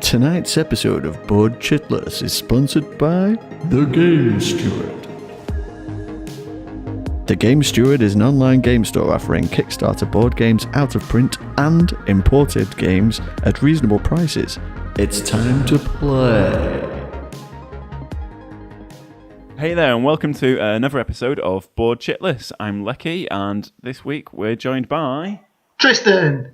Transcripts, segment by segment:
Tonight's episode of Board Chitless is sponsored by The Game Steward. The Game Steward is an online game store offering Kickstarter board games out of print and imported games at reasonable prices. It's time to play. Hey there, and welcome to another episode of Board Chitless. I'm Leki, and this week we're joined by Tristan!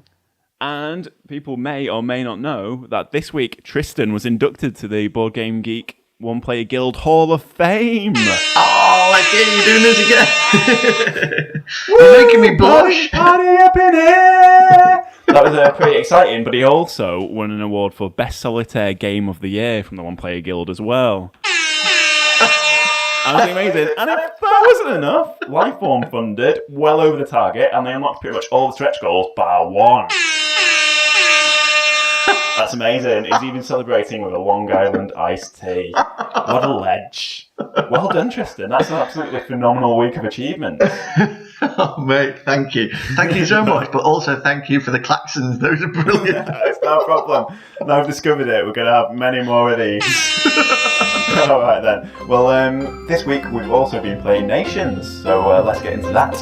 And people may or may not know that this week Tristan was inducted to the Board Game Geek One Player Guild Hall of Fame. Oh, Leki, you're doing this again! You're making me blush! Party up in here! That was pretty exciting, but he also won an award for Best Solitaire Game of the Year from the One Player Guild as well. Absolutely amazing. And if that wasn't enough, Lifeform funded well over the target, and they unlocked pretty much all the stretch goals bar one. That's amazing. He's even celebrating with a Long Island iced tea. What a ledge. Well done, Tristan. That's an absolutely phenomenal week of achievement. Oh, mate, thank you. Thank you so much, but also thank you for the klaxons. Those are brilliant. It's no problem. Now I've discovered it. We're going to have many more of these. All right, then. Well, this week we've also been playing Nations, so let's get into that.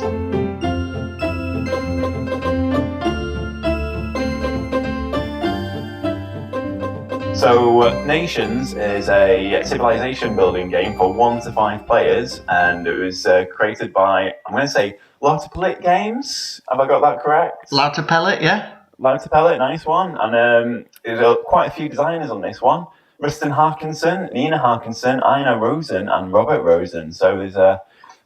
So, Nations is a civilization building game for 1 to 5 players, and it was created by, I'm going to say, Lautapelit Games. Have I got that correct? Lautapelit, yeah? Lautapelit, nice one. And there's quite a few designers on this one. Riston Harkinson, Nina Harkinson, Ina Rosen, and Robert Rosen. So there's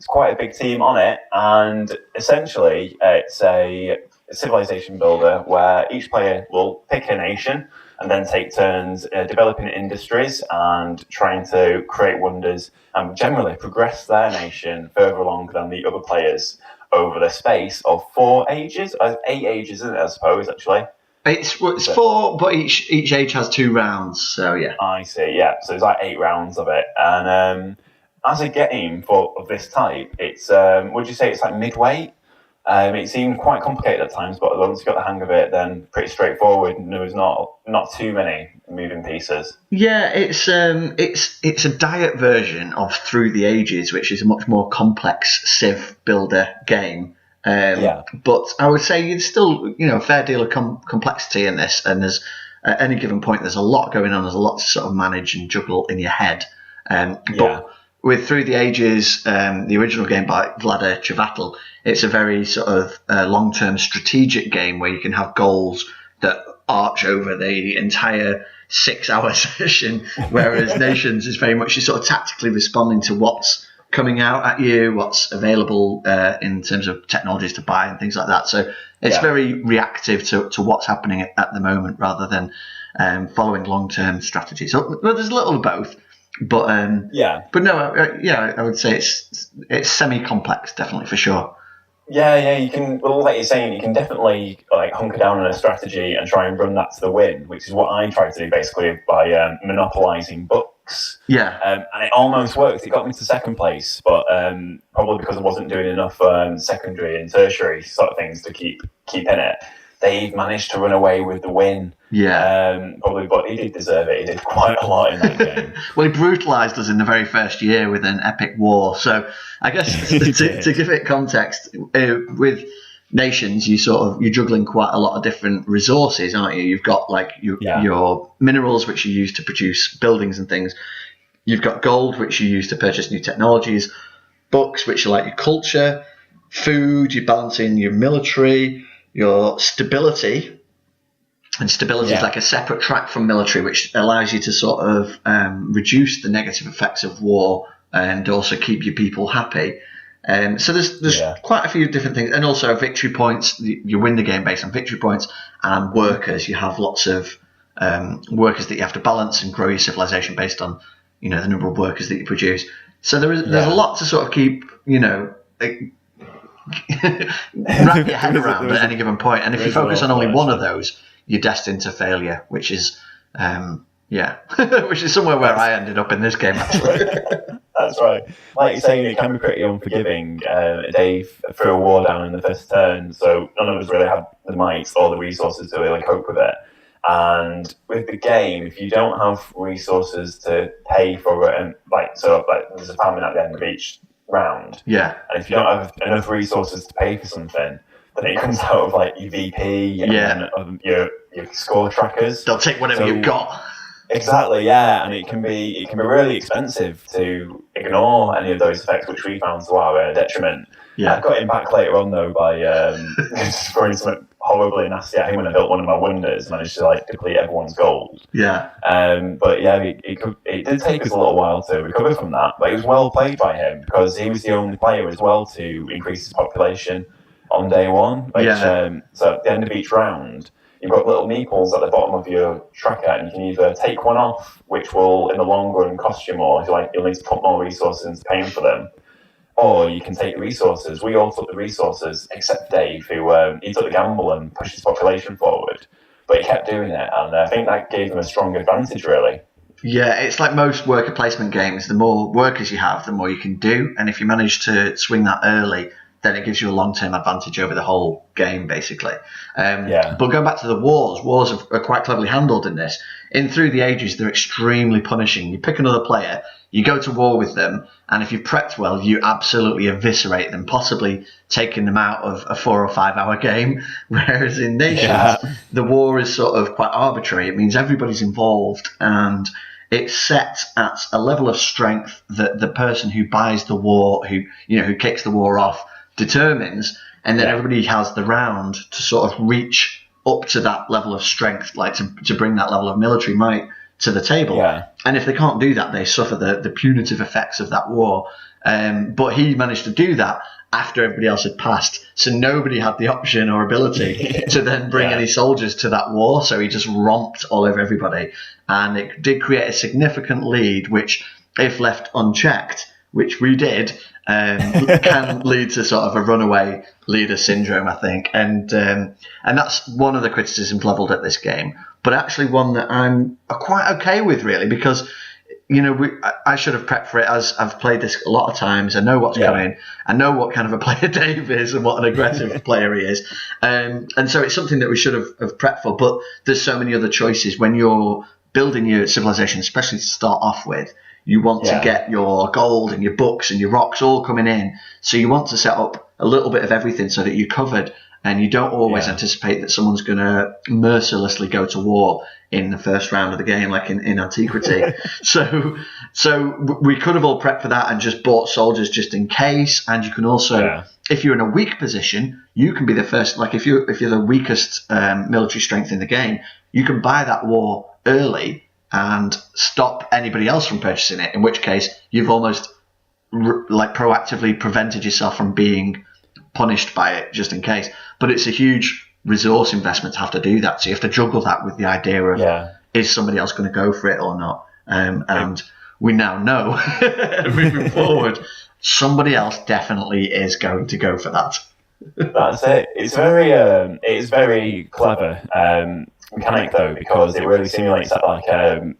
quite a big team on it, and essentially it's a civilization builder where each player will pick a nation and then take turns developing industries and trying to create wonders and generally progress their nation further along than the other players over the space of 8 ages, isn't it, I suppose, actually? It's 4, but each age has 2 rounds, so yeah. I see, yeah. So it's like 8 rounds of it. And as a game of this type, it's, would you say it's like midweight? It seemed quite complicated at times, but once you got the hang of it, then pretty straightforward. And there was not too many moving pieces. Yeah, it's a diet version of Through the Ages, which is a much more complex civ builder game. But I would say it's still a fair deal of complexity in this, and there's at any given point there's a lot going on. There's a lot to sort of manage and juggle in your head. But with Through the Ages, the original game by Vlada Chvátil, it's a very sort of long-term strategic game where you can have goals that arch over the entire 6-hour session, whereas Nations is very much sort of tactically responding to what's coming out at you, what's available in terms of technologies to buy and things like that. So it's very reactive to what's happening at the moment rather than following long-term strategy. So there's a little of both. But I would say it's semi-complex, definitely, for sure. Yeah, you can. Well, like you're saying, you can definitely hunker down on a strategy and try and run that to the win, which is what I tried to do basically by monopolising books. Yeah, and it almost worked. It got me to second place, but probably because I wasn't doing enough secondary and tertiary sort of things to keep in it. Dave managed to run away with the win. Yeah. Probably, but he did deserve it. He did quite a lot in that game. Well, he brutalised us in the very first year with an epic war. So I guess to give it context, with Nations, you're juggling quite a lot of different resources, aren't you? You've got your minerals, which you use to produce buildings and things. You've got gold, which you use to purchase new technologies. Books, which are like your culture. Food, you're balancing your military. Your stability, and stability is like a separate track from military, which allows you to sort of reduce the negative effects of war and also keep your people happy. So there's quite a few different things, and also victory points. You win the game based on victory points, and workers. You have lots of workers that you have to balance and grow your civilization based on the number of workers that you produce. So there's a lot to sort of keep wrap your head around at any given point, and if you focus on only one of those, you're destined to failure, which is which is somewhere where I ended up in this game, actually. That's right. Like you're saying, it can be pretty unforgiving. Dave threw a war down in the first turn, so none of us really had the might or the resources to really cope with it. And with the game, if you don't have resources to pay for it, and there's a famine at the end of each round. Yeah. And if you don't have enough resources to pay for something, then it comes out of like your VP and your score trackers. They'll take whatever you've got. Exactly, yeah, and it can be really expensive to ignore any of those effects, which we found to our detriment. Yeah. I got him back later on though by throwing something horribly nasty at him when I built one of my wonders, managed to like deplete everyone's gold. Yeah. But yeah, it did take us a little while to recover from that, but it was well played by him because he was the only player as well to increase his population on day one. So at the end of each round, you've got little meeples at the bottom of your tracker, and you can either take one off, which will in the long run cost you more. You'll need to put more resources into paying for them. Or you can take resources. We all took the resources, except Dave, who he took the gamble and pushed his population forward. But he kept doing it, and I think that gave him a strong advantage, really. Yeah, it's like most worker placement games. The more workers you have, the more you can do. And if you manage to swing that early, then it gives you a long-term advantage over the whole game, basically. But going back to the wars are quite cleverly handled in this. In Through the Ages, they're extremely punishing. You pick another player, you go to war with them, and if you've prepped well, you absolutely eviscerate them, possibly taking them out of a 4 or 5 hour game. Whereas in Nations, the war is sort of quite arbitrary. It means everybody's involved, and it's set at a level of strength that the person who buys the war, who kicks the war off, determines, and then everybody has the round to sort of reach up to that level of strength, like to bring that level of military might to the table. Yeah. And if they can't do that, they suffer the punitive effects of that war. But he managed to do that after everybody else had passed, so nobody had the option or ability to then bring any soldiers to that war, so he just romped all over everybody. And it did create a significant lead, which, if left unchecked, which we did, can lead to sort of a runaway leader syndrome, I think. And that's one of the criticisms levelled at this game, but actually one that I'm quite okay with, really, because I should have prepped for it, as I've played this a lot of times. I know what's coming. I know what kind of a player Dave is and what an aggressive player he is. And so it's something that we should have prepped for, but there's so many other choices when you're building your civilization, especially to start off with. You want to get your gold and your books and your rocks all coming in. So you want to set up a little bit of everything so that you're covered, and you don't always anticipate that someone's going to mercilessly go to war in the first round of the game, like in Antiquity. So we could have all prepped for that and just bought soldiers just in case. And you can also, if you're in a weak position, you can be the first. Like if you're the weakest military strength in the game, you can buy that war early and stop anybody else from purchasing it, in which case you've almost proactively prevented yourself from being punished by it, just in case. But it's a huge resource investment to have to do that, so you have to juggle that with the idea of is somebody else going to go for it or not. And we now know, moving forward, somebody else definitely is going to go for that. That's it. It's very clever mechanic though, because it really simulates that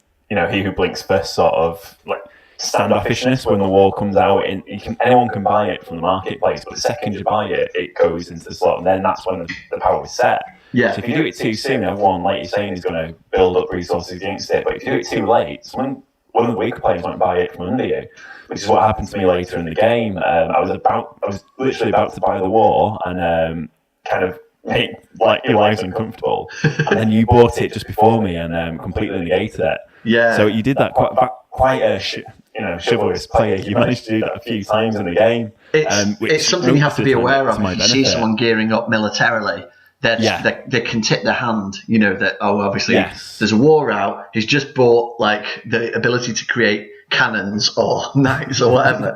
he who blinks first sort of like standoffishness when the war comes out. And anyone can buy it from the marketplace, but the second you buy it, it goes into the slot, and then that's when the power is set. Yeah. So if you do it too soon, everyone, like you're saying, is going to build up resources against it. But if you do it too late, one of the weaker players might buy it from under you, which is what happened to me later in the game. I was literally about to buy the war and kind of make your lives uncomfortable, and then you bought it just before me and completely negated it. Yeah. So you did that quite a chivalrous player. You managed to do that a few times in the game. It's something you have to be aware of. If you see someone gearing up militarily, they can tip their hand. That obviously there's a war out. He's just bought the ability to create cannons or knights or whatever.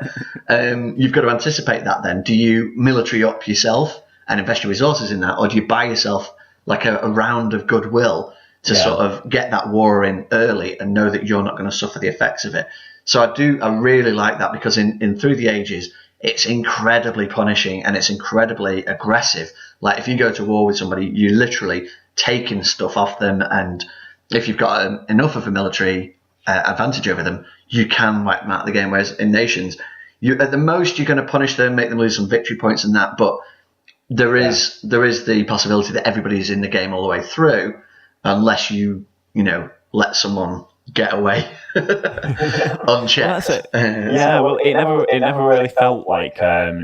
You've got to anticipate that. Then do you military up yourself and invest your resources in that, or do you buy yourself a round of goodwill to sort of get that war in early and know that you're not going to suffer the effects of it? So I really like that, because in Through the Ages, it's incredibly punishing and it's incredibly aggressive. Like if you go to war with somebody, you're literally taking stuff off them, and if you've got enough of a military advantage over them, you can wipe them out of the game. Whereas in Nations, at the most you're going to punish them, make them lose some victory points and that, but there is the possibility that everybody's in the game all the way through, unless you let someone get away unchecked. Well, it never really felt like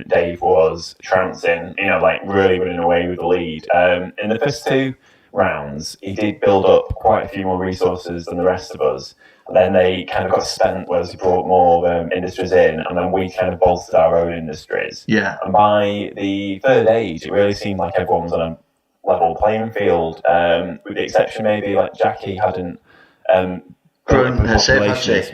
Dave was trouncing, like really running away with the lead. In the first 2 rounds, he did build up quite a few more resources than the rest of us. Then they kind of got spent, whereas he brought more industries in, and then we kind of bolstered our own industries. Yeah. And by the third age, it really seemed like everyone was on a level playing field, with the exception maybe like Jackie hadn't grown herself, has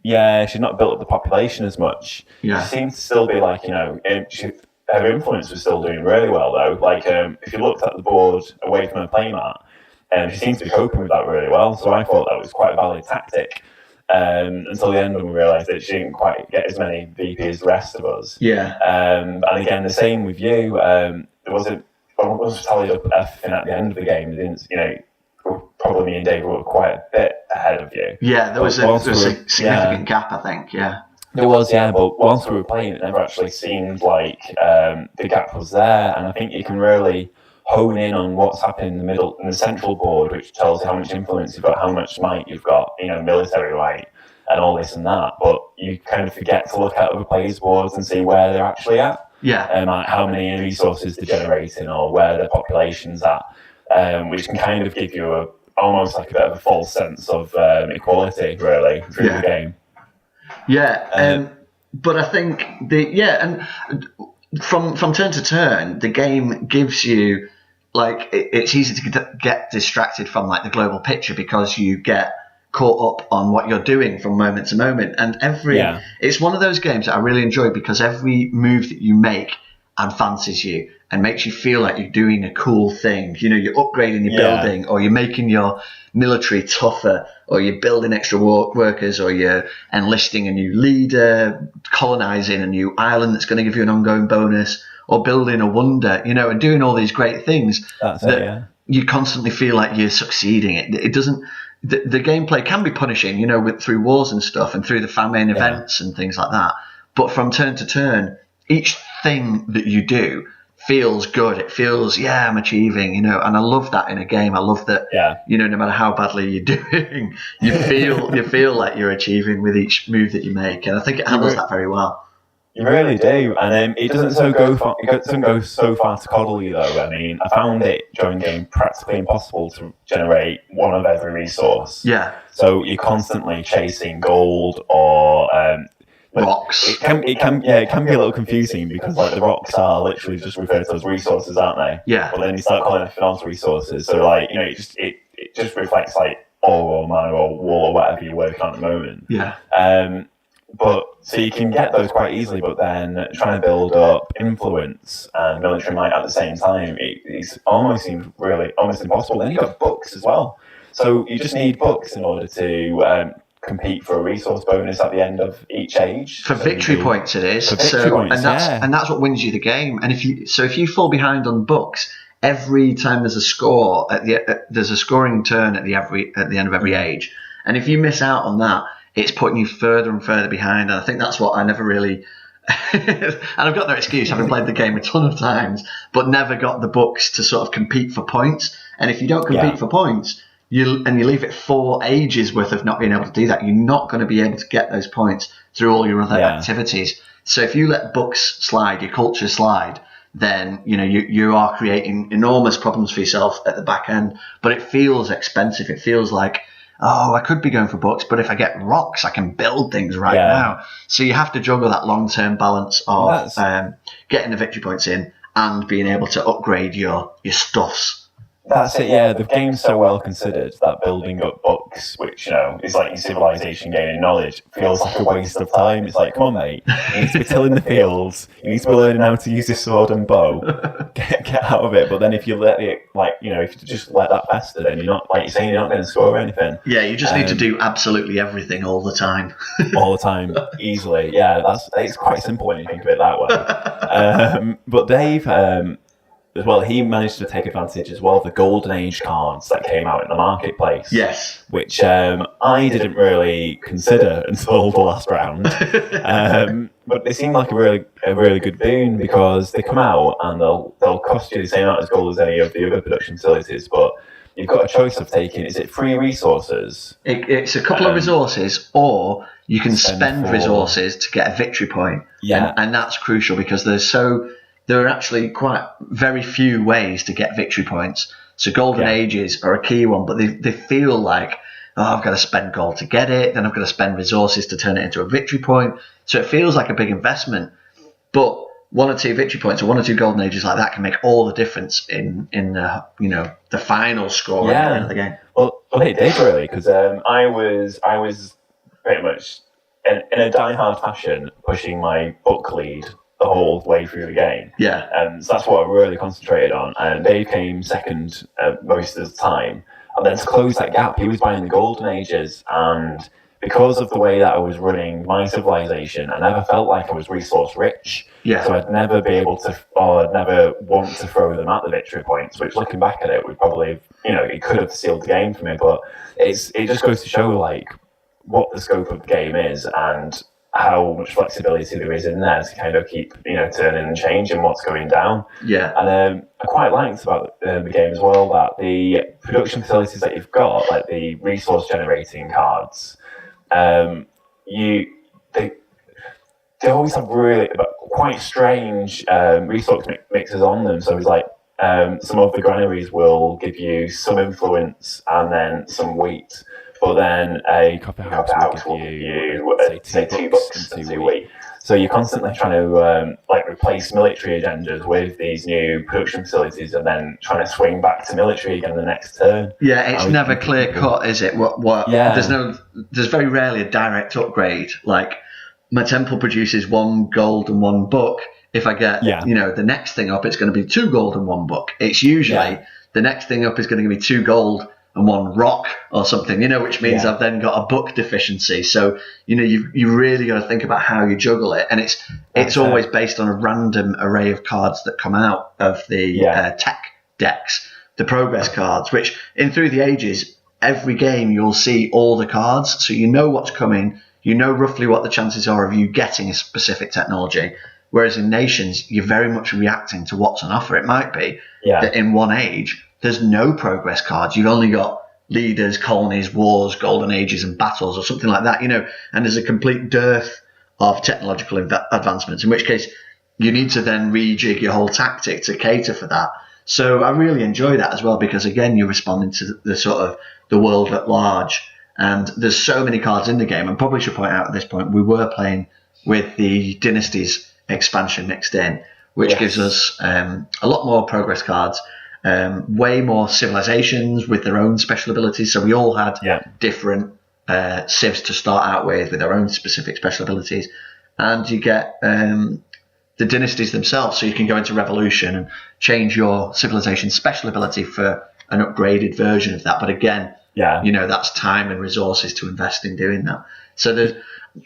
yeah, she's not built up the population as much. Yeah. She seems to still be like, her influence was still doing really well though. Like, if you looked at the board away from her playmat, she seems to be coping with that really well. So I thought that was quite a valid tactic. Until the end when we realised that she didn't quite get as many VP as the rest of us. Yeah. And again, the same with you. There wasn't tallied up everything at the end of the game. They didn't, probably me and Dave were quite a bit ahead of you. Yeah, there was a significant gap, I think, yeah. There was, yeah, but once we were playing, it never actually seemed like the gap was there, and I think you can really hone in on what's happening in the central board, which tells you how much influence you've got, how much might you've got, military might, and all this and that, but you kind of forget to look at other players' boards and see where they're actually at. Yeah. Like how many resources they're generating or where their population's at, which can kind of give you almost like a bit of a false sense of equality, really, through the game. Yeah, but I think and from turn to turn, the game gives you it's easy to get distracted from like the global picture because you get caught up on what you're doing from moment to moment, and it's one of those games that I really enjoy because every move that you make advances you and makes you feel like you're doing a cool thing. You're upgrading your building, or you're making your military tougher, or you're building extra workers, or you're enlisting a new leader, colonizing a new island that's going to give you an ongoing bonus, or building a wonder, and doing all these great things. You constantly feel like you're succeeding. It doesn't. The gameplay can be punishing, through wars and stuff, and through the famine events and things like that. But from turn to turn, each thing that you do feels good. It feels, I'm achieving, and I love that in a game. I love that, no matter how badly you're doing, you feel like you're achieving with each move that you make. And I think it handles that very well. You really do, and it doesn't go so far to coddle you though. I mean, I found it during the game practically impossible to generate one of every resource. Yeah. So you're constantly chasing gold or rocks. It can be a little confusing because like the rocks are literally just referred to as resources, aren't they? Yeah. But then you start calling them else resources, so like it just reflects like ore or mana or wool or whatever you're working on at the moment. Yeah. But so you can get those quite easily, but then trying to build up influence and military might at the same time, it almost seems really almost impossible. Then you've got books as well, so you just need books in order to compete for a resource bonus at the end of each age. For victory points, it is. And that's what wins you the game. And if you fall behind on books, every time there's a score there's a scoring turn at the end of every age, and if you miss out on that, it's putting you further and further behind. And I think that's what I never really and I've got no excuse, having played the game a ton of times, but never got the books to sort of compete for points. And if you don't compete for points, you leave it 4 ages worth of not being able to do that, you're not going to be able to get those points through all your other activities. So if you let books slide, your culture slide, then you are creating enormous problems for yourself at the back end. But it feels expensive. It feels like, I could be going for books, but if I get rocks, I can build things now. So you have to juggle that long-term balance of getting the victory points in and being able to upgrade your stuffs. That's it, yeah. The game's so well considered that building up books, which, is like your civilization gaining knowledge, feels like a waste of time. It's like, come on, mate, you need to be tilling the fields, you need to be learning how to use your sword and bow, get out of it. But then if you let it, if you just let that fester, then you're not, like you're saying, you're not going to score anything. Yeah, you just need to do absolutely everything all the time. All the time, easily. Yeah, it's quite simple when you think of it that way. But Dave... as well, he managed to take advantage as well of the Golden Age cards that came out in the marketplace. Yes. Which I didn't really consider until the last round. But they seem like a really good boon because they come out and they'll cost you the same amount as gold as any of the other production facilities, but you've got a choice of taking, is it 3 resources? It's a couple of resources, or you can spend resources to get a victory point. Yeah. And that's crucial because there are actually quite very few ways to get victory points. So golden ages are a key one, but they feel like, I've got to spend gold to get it, then I've got to spend resources to turn it into a victory point. So it feels like a big investment. But 1 or 2 victory points or 1 or 2 golden ages like that can make all the difference in the final score at the end of the game. Well, it did really, because I was pretty much in a die-hard fashion pushing my book lead the whole way through the game. Yeah. So that's what I really concentrated on. And Dave came second most of the time. And then to close that gap, he was buying the golden ages, and because of the way that I was running my civilization, I never felt like I was resource rich. Yeah. So I'd never be able to, or I'd never want to throw them at the victory points, which looking back at it, would probably, it could have sealed the game for me. But it just goes to show like what the scope of the game is and how much flexibility there is in there to kind of keep, turning and changing what's going down. Yeah. And I quite liked about the game as well that the production facilities that you've got, like the resource generating cards, they always have really quite strange resource mixes on them. So it's like some of the granaries will give you some influence and then some wheat. But then a copper house will give you say 2 books and 2 wheat. So you're constantly trying to replace military agendas with these new production facilities, and then trying to swing back to military again the next turn. Yeah, it's never clear cut, is it? Yeah. There's very rarely a direct upgrade. Like my temple produces 1 gold and 1 book. If I get the next thing up, it's going to be 2 gold and 1 book. It's usually the next thing up is going to be 2 gold and 1 rock or something, which means I've then got a book deficiency. So, you really got to think about how you juggle it. And it's always based on a random array of cards that come out of the tech decks, the progress cards, which in Through the Ages, every game you'll see all the cards. So you know what's coming, you know roughly what the chances are of you getting a specific technology. Whereas in Nations, you're very much reacting to what's on offer. It might be that in one age, there's no progress cards. You've only got leaders, colonies, wars, golden ages, and battles, or something like that, and there's a complete dearth of technological advancements, in which case you need to then rejig your whole tactic to cater for that. So I really enjoy that as well, because again, you're responding to the sort of the world at large, and there's so many cards in the game. And probably should point out at this point, we were playing with the Dynasties expansion mixed in, which gives us a lot more progress cards, way more civilizations with their own special abilities. So we all had different civs to start out with their own specific special abilities, and you get the dynasties themselves. So you can go into revolution and change your civilization special ability for an upgraded version of that. But again, that's time and resources to invest in doing that. So there's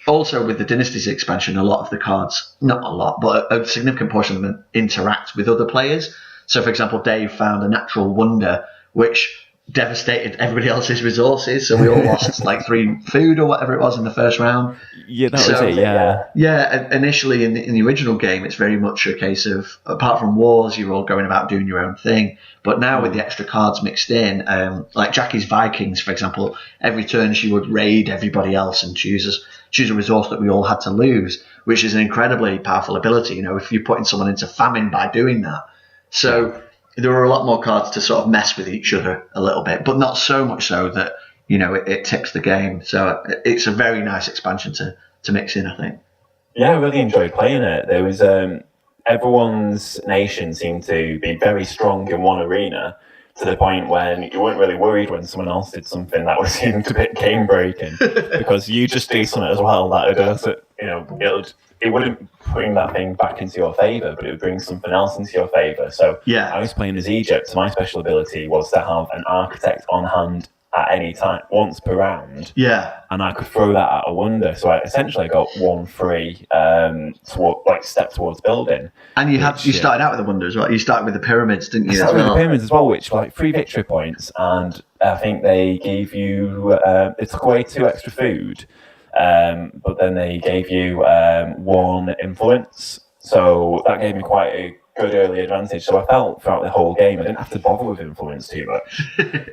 also, with the Dynasties expansion, a lot of the cards, not a lot, but a significant portion of them interact with other players. So, for example, Dave found a natural wonder which devastated everybody else's resources. So we all lost like 3 food or whatever it was in the first round. Yeah, that was it, yeah. Yeah, initially in the original game, it's very much a case of, apart from wars, you're all going about doing your own thing. But now with the extra cards mixed in, like Jackie's Vikings, for example, every turn she would raid everybody else and choose a resource that we all had to lose, which is an incredibly powerful ability, if you're putting someone into famine by doing that. So there are a lot more cards to sort of mess with each other a little bit, but not so much so that, it tips the game. So it's a very nice expansion to mix in, I think. Yeah, I really enjoyed playing it. There was everyone's nation seemed to be very strong in one arena, to the point when you weren't really worried when someone else did something that seemed a bit game breaking, because you just do something as well that it wouldn't bring that thing back into your favour, but it would bring something else into your favour. So I was playing as Egypt, so my special ability was to have an architect on hand at any time, once per round. Yeah. And I could throw that at a wonder. So I essentially got 1 free step towards building. And you started out with the wonder as well. You started with the pyramids, didn't you? I started with the pyramids as well, which were 3 victory points, and I think they gave you they took away 2 extra food. But then they gave you 1 influence. So that gave me quite good early advantage. So I felt throughout the whole game I didn't have to bother with influence too much.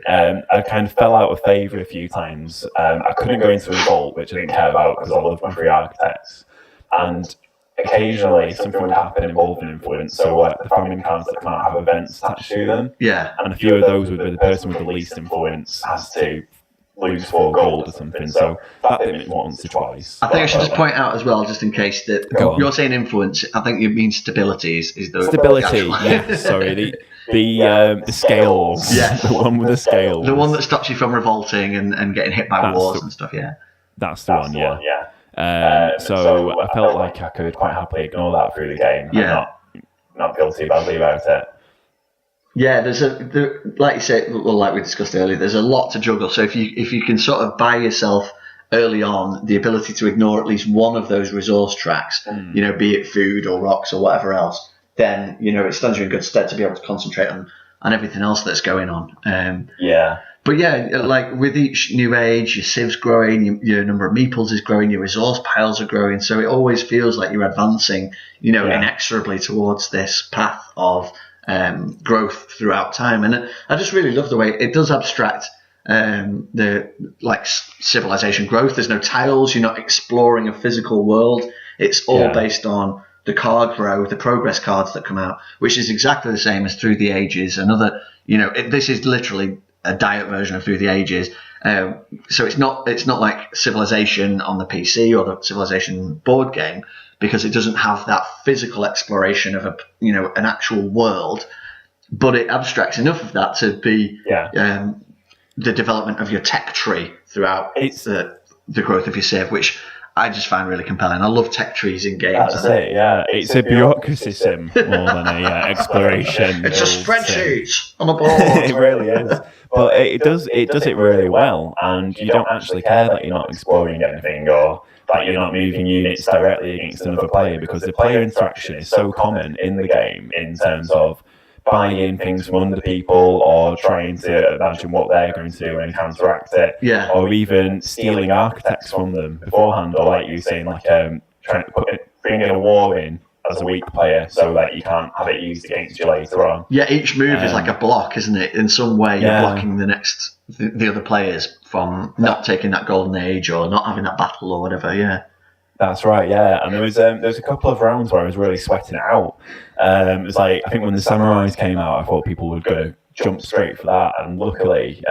I kind of fell out of favour a few times. I couldn't go into revolt, which I didn't care about because I loved my 3 architects. And occasionally something would happen involving influence. So the farming cards that can't have events attached to them. Yeah. And a few of those would be the person with the least influence has to lose 4 gold or something. So that did me once or twice. I think I should just point out as well, just in case that you're saying influence. I think you mean stability is the stability. Yeah, sorry. The scales. Yeah. The one with the scales. The one that stops you from revolting and getting hit by wars and stuff. Yeah. That's the one. So I felt like I could quite happily ignore that through the game. Yeah. Not feel too badly about it. Yeah, like you say, well, like we discussed earlier, there's a lot to juggle. So if you can sort of buy yourself early on the ability to ignore at least one of those resource tracks, be it food or rocks or whatever else, then it stands you in good stead to be able to concentrate on everything else that's going on. But yeah, like with each new age, your civ's growing, your number of meeples is growing, your resource piles are growing. So it always feels like you're advancing, inexorably towards this path of growth throughout time. And I just really love the way it does abstract the civilization growth. There's no tiles. You're not exploring a physical world. It's all based on the card row, the progress cards that come out, which is exactly the same as Through the Ages. This is literally a diet version of Through the Ages. So it's not like Civilization on the PC or the Civilization board game, because it doesn't have that physical exploration of an actual world, but it abstracts enough of that to be the development of your tech tree throughout the growth of your civ, which I just find really compelling. I love tech trees in games. That's it, yeah. It's a bureaucracy sim more than a exploration. It's a spreadsheet on a board. It really is. But it does it really well, and you don't actually care that you're not exploring anything or that you're not moving units directly against another player, because the player interaction is so common in the game in terms of buying things from other people or trying to imagine what they're going to do and counteract it, or even stealing architects from them beforehand, or like you saying, like trying to bring a war in as a weak player so that you can't have it used against you later on. Yeah, each move is like a block, isn't it? In some way, you're blocking the other players from not taking that golden age or not having that battle or whatever. Yeah. That's right, yeah. And there was a couple of rounds where I was really sweating it out. It was like, I think when the samurais came out, I thought people would go jump straight for that, and luckily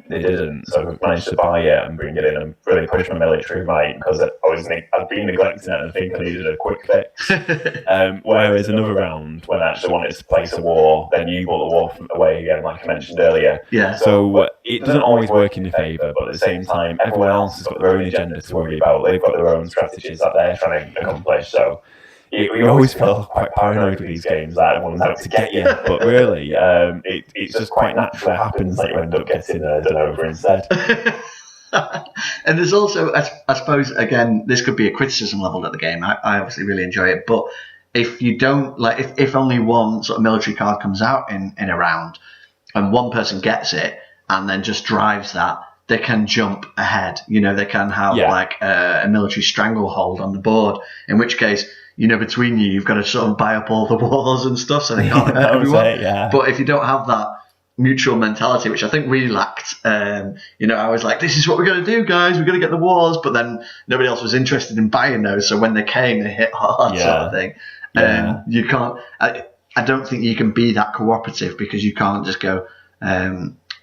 they didn't. So I managed to buy it and bring it in and really push my military might, because I'd been neglecting it and I think I needed a quick fix. Whereas another round, when I actually wanted to place a war, then you brought the war away again, like I mentioned earlier. Yeah. So it doesn't always work in your favour, but at the same time, everyone else has got their own agenda to worry about. They've got their own strategies that they're trying to accomplish. So you always feel quite paranoid with these games that everyone's out to get you, but really, it's just quite naturally happens that you end up getting done over instead. And there's also, I suppose, again, this could be a criticism level at the game. I obviously really enjoy it, but if you don't, if only one sort of military card comes out in a round, and one person gets it and then just drives that, they can jump ahead. They can have a military stranglehold on the board, in which case, between you've got to sort of buy up all the wars and stuff so they can't hurt everyone. But if you don't have that mutual mentality, which I think we lacked, I was like, this is what we're going to do, guys. We're going to get the wars. But then nobody else was interested in buying those. So when they came, they hit hard sort of thing. You can't, I don't think you can be that cooperative, because you can't just go,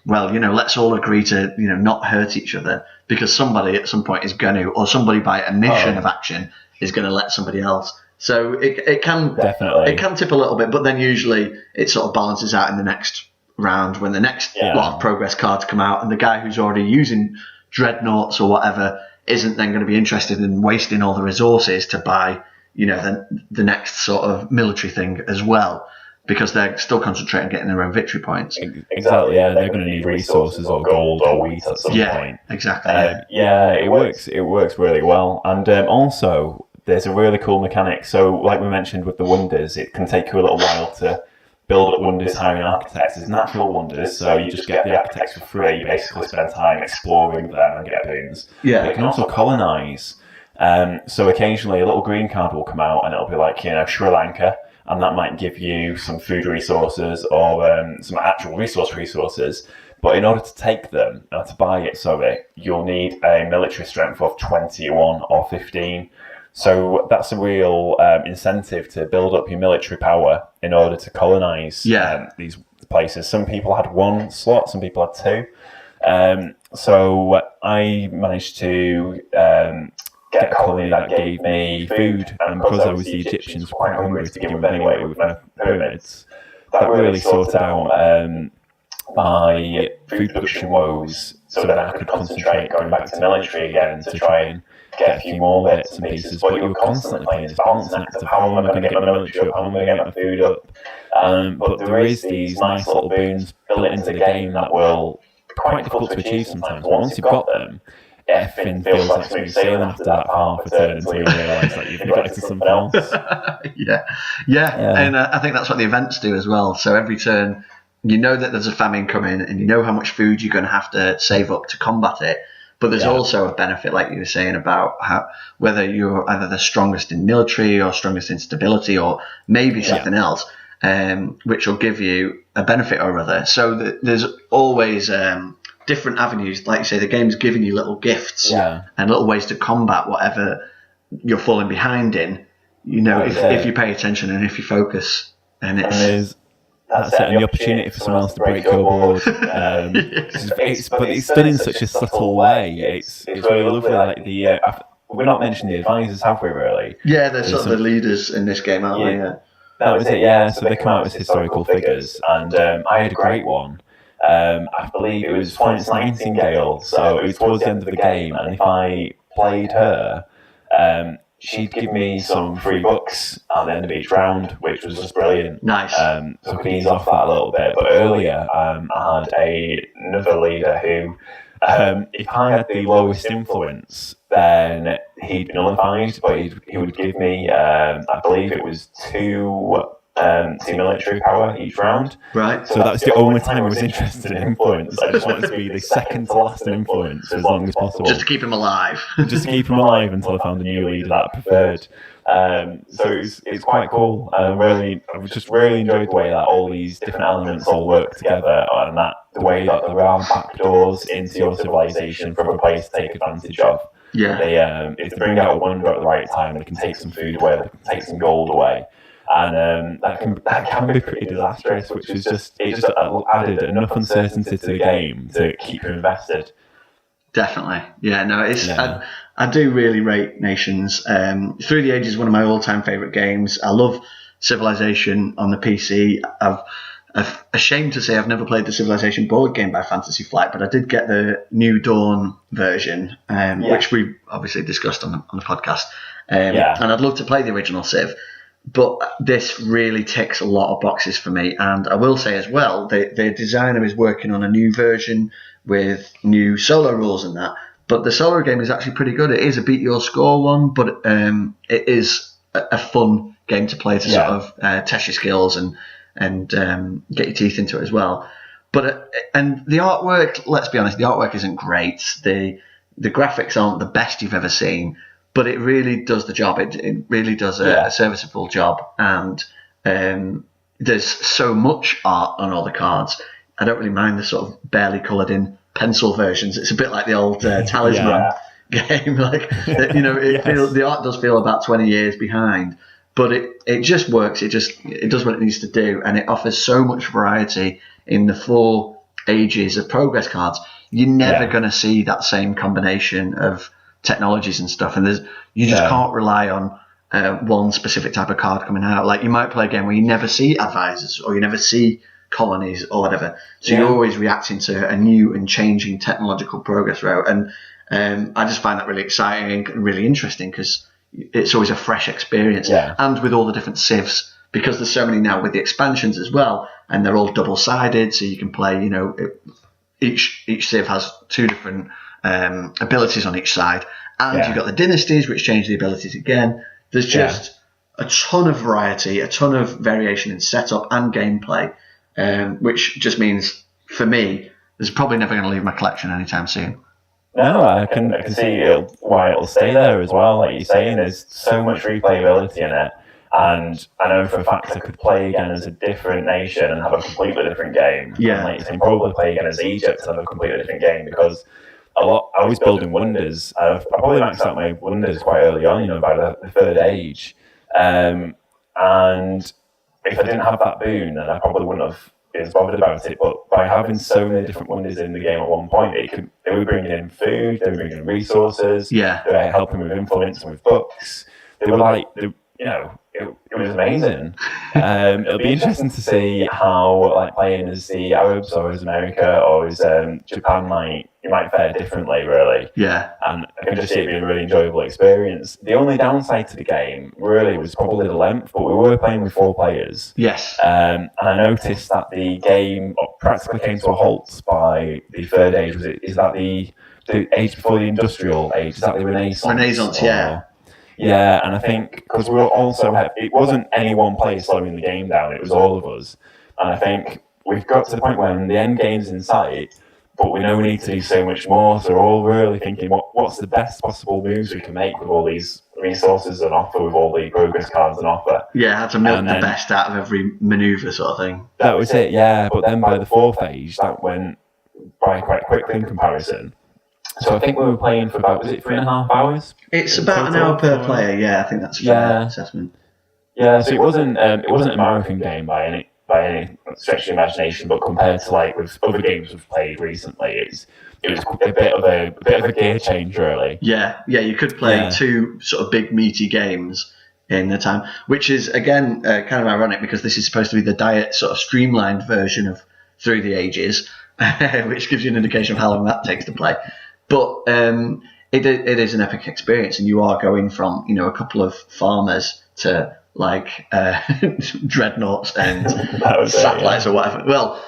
let's all agree to, not hurt each other, because somebody at some point is going to, or somebody by omission of action is going to let somebody else. So it can tip a little bit, but then usually it sort of balances out in the next round when the next lot of progress cards come out, and the guy who's already using dreadnoughts or whatever isn't then going to be interested in wasting all the resources to buy, the next sort of military thing as well, because they're still concentrating on getting their own victory points. Exactly, yeah. They're going to need resources or gold or wheat at some point. Yeah, exactly. It works really well. And also, there's a really cool mechanic. So, like we mentioned with the wonders, it can take you a little while to build up wonders hiring architects. There's natural wonders, so you just get the architects for free. You basically spend time exploring them and get boons. Yeah. But you can also colonise. So occasionally a little green card will come out and it'll be like, Sri Lanka. and that might give you some food resources or some actual resources. But in order to take them, to buy it, you'll need a military strength of 21 or 15. So that's a real incentive to build up your military power in order to colonize these places. Some people had 1 slot, some people had 2. So I managed to get a colony that gave me food, and because I was the Egyptians were quite hungry to begin with anyway with my pyramids, that really sorted out my food production woes so that I could concentrate going back to the military again to try and get a few more bits and pieces. But you were constantly playing this balancing act of how am I going to get my military up, how am I going to get my food up. But there is these nice little boons built into the game that will be quite difficult to achieve sometimes. But once you've got them, everything feels like smooth sailing after that half a turn until you realise that you've neglected something else. Yeah. And I think that's what the events do as well. So every turn, you know that there's a famine coming, and you know how much food you're going to have to save up to combat it. But there's also a benefit, like you were saying, about how whether you're either the strongest in military or strongest in stability or maybe something else, which will give you a benefit or other. So there's always different avenues. Like you say, the game's giving you little gifts and little ways to combat whatever you're falling behind in. You know, if you pay attention and if you focus, and it's. That's it, and the opportunity for someone else to break your board. But it's done in such a subtle way. It's really lovely. Like we're not mentioning the advisors, have we? Really? Yeah, they're sort of the leaders in this game, aren't they? Yeah. That was it. Yeah. So they come out as historical figures, and I had a great one. I believe it was Florence Nightingale. So it was towards the end of the game, and if I played her, she'd give me some free books at the end of each round, which was just brilliant. Nice. So I could ease off that a little bit. But earlier, I had another leader who, if I had the lowest influence, then he'd be nullified, but he would give me, I believe it was 2 military power each round. Right. So that was the only time I was interested in influence. I just wanted to be the second to last in influence for as long as possible. Just to keep him alive. Just to keep him alive until I found a new leader that I preferred. So it's quite cool. I just really enjoyed the way that all these different elements all work together, and that the way that there are back doors into your civilization for other players to take advantage of. Yeah. If they bring out a wonder at the right time, they can take some food away, they can take some gold away. And that can be pretty disastrous, which is just added enough uncertainty to the game to keep you invested. Definitely, yeah. No, it's I do really rate Nations. Through the Ages is one of my all-time favourite games. I love Civilization on the PC. I'm ashamed to say I've never played the Civilization board game by Fantasy Flight, but I did get the New Dawn version, which we obviously discussed on the podcast. And I'd love to play the original Civ. But this really ticks a lot of boxes for me. And I will say as well, the designer is working on a new version with new solo rules and that. But the solo game is actually pretty good. It is a beat your score one, but it is a fun game to play to sort of test your skills and get your teeth into it as well. But and the artwork, let's be honest, the artwork isn't great. The graphics aren't the best you've ever seen. But it really does the job. It really does a serviceable job. And there's so much art on all the cards. I don't really mind the sort of barely coloured in pencil versions. It's a bit like the old Talisman game. Like, the art does feel about 20 years behind. But it just works. It does what it needs to do. And it offers so much variety in the 4 ages of progress cards. You're never going to see that same combination of technologies and stuff, and you just can't rely on one specific type of card coming out. Like, you might play a game where you never see advisors or you never see colonies or whatever, so you're always reacting to a new and changing technological progress route. And I just find that really exciting and really interesting because it's always a fresh experience. And with all the different civs, because there's so many now with the expansions as well, and they're all double-sided, so you can play, each civ has 2 different abilities on each side, and you've got the dynasties which change the abilities again. There's just a ton of variety, a ton of variation in setup and gameplay, which just means for me there's probably never going to leave my collection anytime soon. No, I can see why it'll stay there as well. Like you're saying, there's so much replayability in it, And I know for a fact I could play again as a different nation and have a completely different game. Yeah. And like you say, probably play again as Egypt and have a completely different game, because I was building wonders. I probably maxed out my wonders quite early on, by the third age. And if I didn't have that boon, then I probably wouldn't have been as bothered about it. But by having so many different wonders in the game at one point, they were bringing in food, they were bringing in resources, they were helping with influence and with books. They were like, it was amazing. It'll be interesting to see how, like, playing as the Arabs or as America or as Japan might fare differently, really. Yeah. And I can just see it being a really enjoyable experience. The only downside to the game really was probably the length, but we were playing with 4 players. Yes. And I noticed that the game practically came to a halt by the third age. Is that the age before the industrial age? Is that the Renaissance? Renaissance, yeah. Yeah, and I think because we were also, it wasn't any one player slowing the game down, it was all of us. And I think we've got to the point where the end game's in sight, but we know we need to do so much more. So we're all really thinking, what's the best possible moves we can make with all these resources on offer, with all the progress cards on offer. Yeah, had to milk the best out of every manoeuvre sort of thing. That was it, yeah. But then by the 4th age, that went by quite quickly in comparison. So I think we were playing for about, was it 3.5 hours? It's about an hour per player, yeah. I think that's a fair assessment. Yeah, so it wasn't a marathon game by any stretch of the imagination, but compared to like with other games we've played recently, it was a bit of a gear change, really. Yeah, you could play 2 sort of big meaty games in the time, which is again kind of ironic because this is supposed to be the diet sort of streamlined version of Through the Ages, which gives you an indication of how long that takes to play. But it is an epic experience, and you are going from a couple of farmers to like dreadnoughts and satellites or whatever. Well,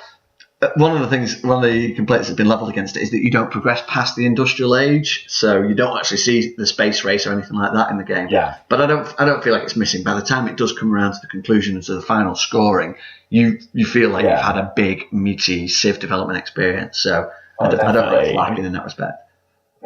one of the complaints that's been levelled against it is that you don't progress past the industrial age, so you don't actually see the space race or anything like that in the game. Yeah. But I don't feel like it's missing. By the time it does come around to the conclusion and to the final scoring, you feel like you've had a big meaty Civ development experience. So I don't think it's lacking in that respect.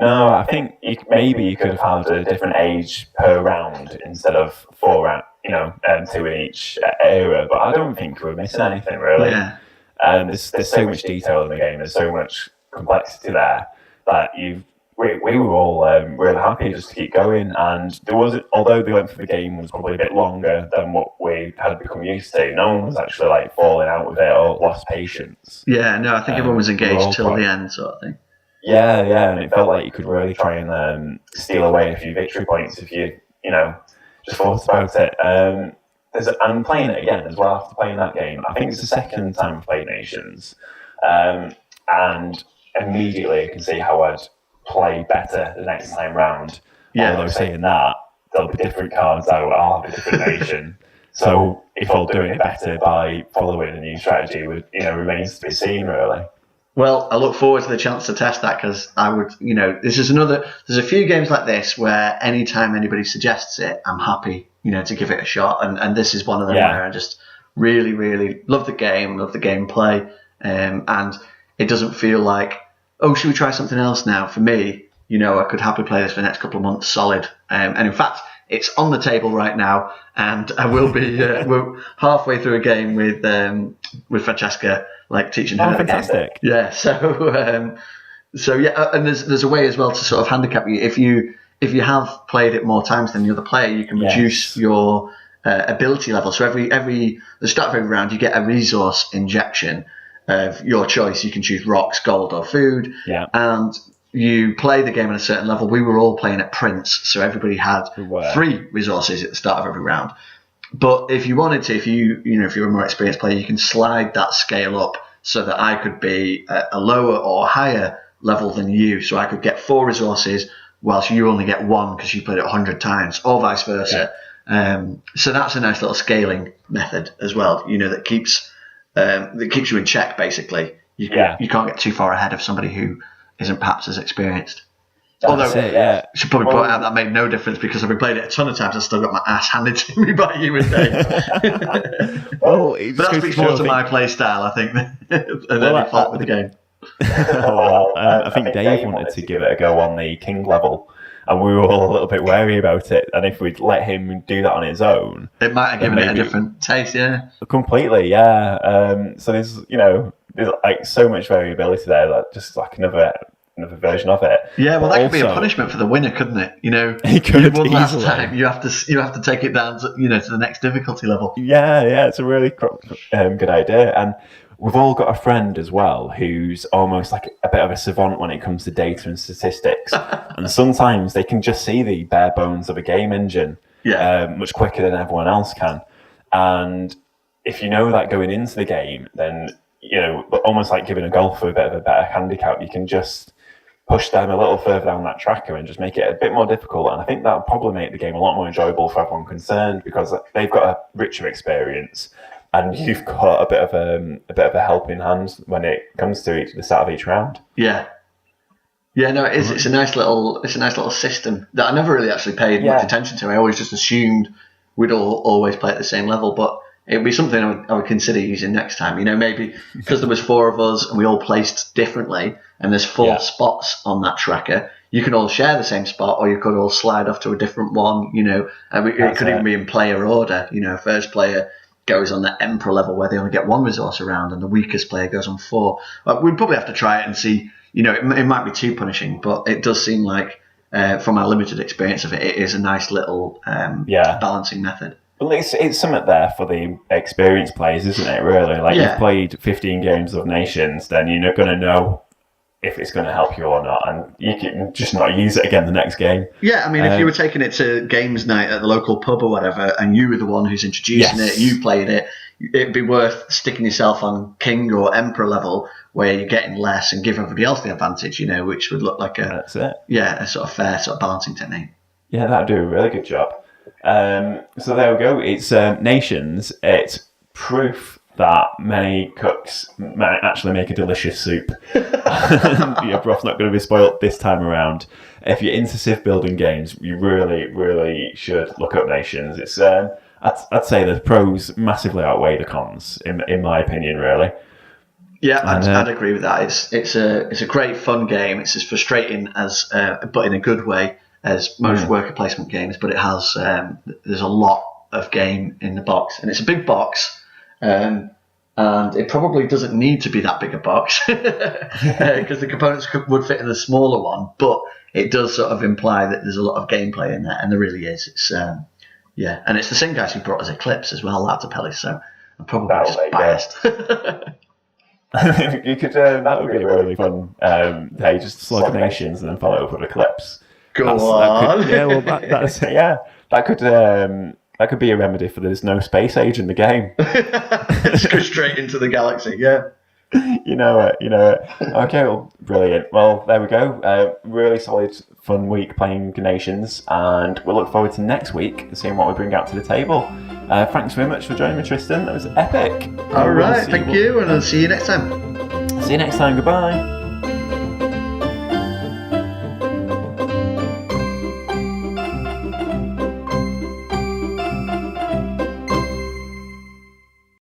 No, I think maybe you could have had a different age per round instead of 4 rounds, 2 in each era. But I don't think we're missing anything, really. Yeah. There's so much detail in the game. There's so much complexity there that we were all really happy just to keep going. And although the length of the game was probably a bit longer than what we had become used to, no one was actually like falling out with it or lost patience. Yeah, no, I think everyone was engaged till the end, sort of thing. Yeah, and it felt like you could really try and steal away a few victory points if you just thought about it. I'm playing it again as well after playing that game. I think it's the second time I've played Nations, and immediately I can see how I'd play better the next time round. Yeah. Although saying that, there'll be different cards out, I'll have a different nation. So if I'll doing it better by following a new strategy, remains to be seen, really. Well, I look forward to the chance to test that because I would, there's a few games like this where anytime anybody suggests it, I'm happy, to give it a shot. And this is one of them where I just really, really love the game, love the gameplay. And it doesn't feel like, oh, should we try something else now? For me, I could happily play this for the next couple of months solid. And in fact, it's on the table right now, and I will be. We're halfway through a game with Francesca, like teaching her the game. Yeah. So yeah, and there's a way as well to sort of handicap you if you have played it more times than the other player, you can reduce your ability level. So the start of every round, you get a resource injection of your choice. You can choose rocks, gold, or food. Yeah. And you play the game at a certain level. We were all playing at Prince, so everybody had 3 resources at the start of every round. But if you wanted to, if you're a more experienced player, you can slide that scale up so that I could be a lower or higher level than you. So I could get 4 resources whilst you only get 1 because you played it 100 times, or vice versa. Yeah. So that's a nice little scaling method as well. That keeps you in check. Basically, you can't get too far ahead of somebody who isn't perhaps as experienced. Although, I should probably point out that made no difference because I've been playing it a ton of times. I've still got my ass handed to me by you and Dave. But that speaks more to my play style, I think, than any fault with the game. I think Dave wanted to give it a go on the king level, and we were all a little bit wary about it. And if we'd let him do that on his own, it might have given it a different taste. Yeah, completely. Yeah. So there's like so much variability there. That just like another version of it. Yeah, well, that could be a punishment for the winner, couldn't it? it could you won last time. You have to take it down to to the next difficulty level. Yeah, it's a really good idea. And we've all got a friend as well who's almost like a bit of a savant when it comes to data and statistics. And sometimes they can just see the bare bones of a game engine much quicker than everyone else can. And if you know that going into the game, then almost like giving a golfer a bit of a better handicap, you can just push them a little further down that tracker and just make it a bit more difficult. And I think that'll probably make the game a lot more enjoyable for everyone concerned, because they've got a richer experience and you've got a bit of a helping hand when it comes to the start of each round. Yeah, no, it's a nice little system that I never really actually paid much attention to. I always just assumed we'd always play at the same level, but it'd be something I would consider using next time. Maybe because there was 4 of us and we all placed differently, and there's 4 spots on that tracker. You could all share the same spot, or you could all slide off to a different one. It could even be in player order. First player goes on the Emperor level where they only get 1 resource around, and the weakest player goes on 4. We'd probably have to try it and see. It might be too punishing, but it does seem like, from our limited experience of it, it is a nice little balancing method. Well, it's something there for the experienced players, isn't it, really? Like, you've played 15 games of Nations, then you're not going to know if it's going to help you or not, and you can just not use it again the next game. Yeah, I mean, if you were taking it to games night at the local pub or whatever, and you were the one who's introducing it, you played it, it'd be worth sticking yourself on King or Emperor level, where you're getting less and give everybody else the advantage, which would look like a sort of fair sort of balancing technique. Yeah, that'd do a really good job. So there we go. It's Nations. It's proof that many cooks might actually make a delicious soup. Your broth's not going to be spoilt this time around. If you're into Civ building games, you really, really should look up Nations. It's I'd say the pros massively outweigh the cons, in my opinion, really. Yeah, I'd agree with that. It's a great fun game. It's as frustrating as, but in a good way, as most worker placement games. But it has there's a lot of game in the box, and it's a big box. And it probably doesn't need to be that big a box because the components would fit in a smaller one, but it does sort of imply that there's a lot of gameplay in there, and there really is. It's and it's the same guys who brought us Eclipse as well, Lautapelit, so I'm probably just biased. You could that would be a really fun day, just slug Nations and then follow up with Eclipse. Go on. That could be a remedy for there's no space age in the game. Just go straight into the galaxy, yeah. You know it. Okay, well, brilliant. Well, there we go. Really solid, fun week playing Nations, and we'll look forward to next week, seeing what we bring out to the table. Thanks very much for joining me, Tristan. That was epic. All right, thank you, and I'll see you next time. See you next time. Goodbye.